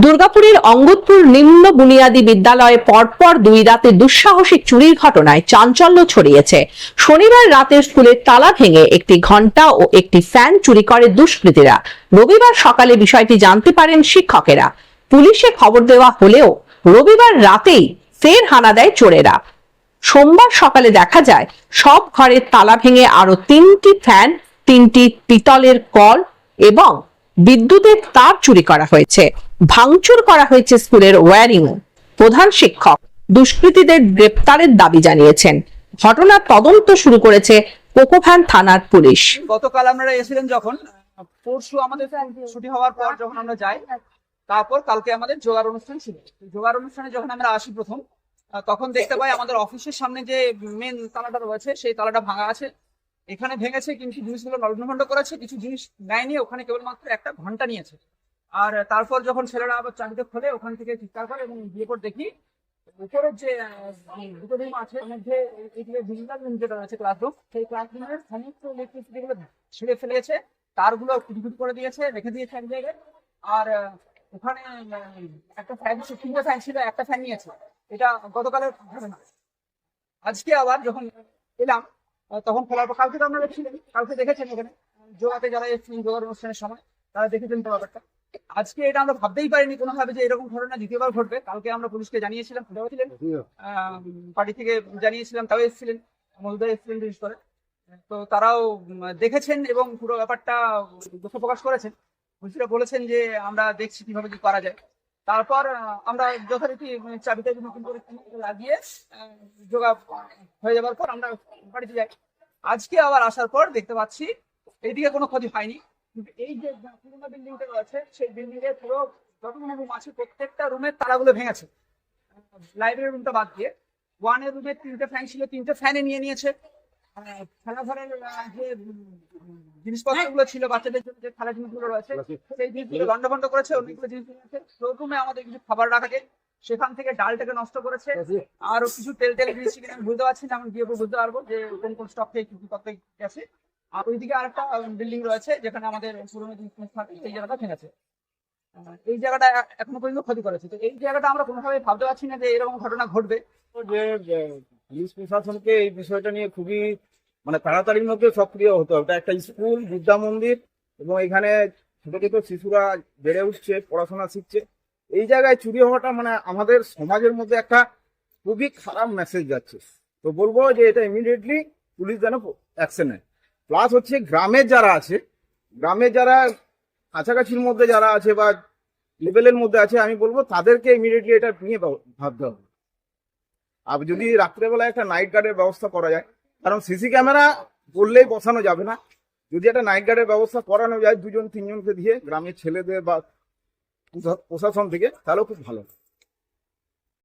দুর্গাপুরের অঙ্গদপুর নিম্ন বুনিয়াদী বিদ্যালয়ে পরপর দুই রাতে দুঃসাহসিক চুরির ঘটনায় চাঞ্চল্য ছড়িয়েছে। শনিবার রাতে স্কুলের তালা ভেঙে একটি ঘণ্টা ও একটি ফ্যান চুরি করে দুষ্কৃতীরা। রবিবার সকালে বিষয়টি জানতে পারেন শিক্ষকেরা। পুলিশে খবর দেওয়া হলেও রবিবার রাতেই ফের হানা দেয় চোরেরা। সোমবার সকালে দেখা যায় সব ঘরের তালা ভেঙে আরো 3টি ফ্যান, 3টি পিতলের কল এবং বিদ্যুতের তার চুরি করা হয়েছে। ভাঙচুর করা হয়েছে স্কুলের ওয়্যারিং। প্রধান শিক্ষক দুষ্কৃতীদের গ্রেপ্তারের দাবি জানিয়েছেন। ঘটনার তদন্ত শুরু করেছে কোকোভ্যান থানার পুলিশ। গতকাল আমরা এসেছিলেন যখন, পরশু আমাদের ছুটি হওয়ার পর যখন আমরা যাই, তারপর কালকে আমাদের জোগাড় অনুষ্ঠান ছিল। জোগাড় অনুষ্ঠানে যখন আমরা আসি প্রথম, তখন দেখতে পাই আমাদের অফিসের সামনে যে মেন তালাটা রয়েছে সেই তালাটা ভাঙা আছে। এখানে ভেঙেছে, কিন্তু জিনিসগুলো লগ্নভণ্ড করেছে, কিছু জিনিস নেয়নি, ওখানে কেবলমাত্র একটা ঘন্টা নিয়েছে। আর তারপর যখন ছেলেরা আবার চাবিটা খোলে, ওখান থেকে চিৎকার করে এবং গিয়ে পর দেখি উপরের যে দুটো রুম আছে এর মধ্যে ডিজিটাল রুম যেটা রয়েছে ক্লাসরুম, সেই ক্লাসরুমের সমস্ত ইলেকট্রিসিটি গুলো ছিঁড়ে ফেলেছে, তারগুলো কুটি করে দিয়েছে, রেখে দিয়েছে এক জায়গায়। আর ওখানে একটা ফ্যান, 3টে ফ্যান ছিল, একটা ফ্যান নিয়েছে। এটা গতকালের ঘটনা। আজকে আবার যখন এলাম তখন খোলার পর, কালকে তো আপনারা ছিলেন, কালকে দেখেছেন ওখানে যোগাতে যারা এসেছিলেন জোগাড় অনুষ্ঠানের সময়, তারা দেখেছেন তো ব্যাপারটা। আজকে এটা আমরা ভাবতেই পারিনি কোনোভাবে যে এরকম ঘটনা দ্বিতীয়বার ঘটবে। কালকে আমরা পুলিশকে জানিয়েছিলাম, পার্টি থেকে জানিয়েছিলাম, তাও এসেছিলেন, মজুদা এসেছিলেন বিশেষ করে। তো তারাও দেখেছেন এবং পুরো ব্যাপারটা দুঃখ প্রকাশ করেছেন। পুলিশরা বলেছেন যে আমরা দেখছি কিভাবে কি করা যায়। তারপর আমরা যথারীতি চাবিটা নতুন করে লাগিয়ে যোগা হয়ে যাবার পর আমরা বাড়িতে যাই। আজকে আবার আসার পর দেখতে পাচ্ছি এইদিকে কোনো ক্ষতি হয়নি, কিন্তু এই যে পুরোনো বিল্ডিংটা রয়েছে সেই বিল্ডিং এর পুরো যতগুলো রুম আছে প্রত্যেকটা রুমের তালাগুলো ভেঙেছে। লাইব্রেরি রুমটা বাদ দিয়ে 1 এর রুমে 3টে ফ্যান ছিল, 3টে ফ্যানে নিয়ে নিয়েছে। খেলাঘরের যে জিনিসপত্রগুলো ছিল, বাচ্চাদের জন্য যে খেলার জিনিসগুলো রয়েছে সেই জিনিসগুলো লন্ডভন্ড করেছে। অনেকগুলো জিনিস নিয়েছে। রুমে আমাদের কিছু খাবার রাখাকে, সেখান থেকে ডালটাকে নষ্ট করেছে। আরো কিছু তেল জিনিস কিনে আমি বুঝতে পারছি না, আমি গিয়ে বুঝতে পারবো যে কোন কোন স্টক থেকে কি কত গেছে। আর ওইদিকে আরেকটা বিল্ডিং রয়েছে যেখানে আমাদের পুরোনো জিনিস থাকে, সেই জায়গাটা ভেঙেছে। এই জায়গাটা এখনো পর্যন্ত ক্ষতি করেছে। তো এই জায়গাটা আমরা কোনোভাবে ভাবতে পারছি না যে এরকম ঘটনা ঘটবে। যে পুলিশ প্রশাসনকে এই বিষয়টা নিয়ে খুবই তাড়াতাড়ির মধ্যে সক্রিয় হতে হবে। একটা স্কুল, বিদ্যা মন্দির, এবং এখানে ছোট ছোট শিশুরা বেড়ে উঠছে, পড়াশোনা শিখছে। এই জায়গায় চুরি হওয়াটা আমাদের সমাজের মধ্যে একটা খুবই খারাপ মেসেজ যাচ্ছে। তো বলবো যে এটা ইমিডিয়েটলি পুলিশ যেন অ্যাকশন নেয়। প্লাস হচ্ছে গ্রামের যারা আছে, গ্রামের যারা কাছাকাছির মধ্যে যারা আছে বা লেভেলের মধ্যে আছে, আমি বলবো তাদেরকে ইমিডিয়েটলি এটা নিয়ে ভাবতে হবে। আর যদি রাত্রেবেলায় একটা নাইট গার্ডের ব্যবস্থা করা যায়, কারণ সিসি ক্যামেরা বললেই বসানো যাবে না, যদি একটা নাইট গার্ডের ব্যবস্থা করানো যায় 2-3 জনকে দিয়ে গ্রামের ছেলেদের বা প্রশাসন থেকে, তাহলেও খুব ভালো।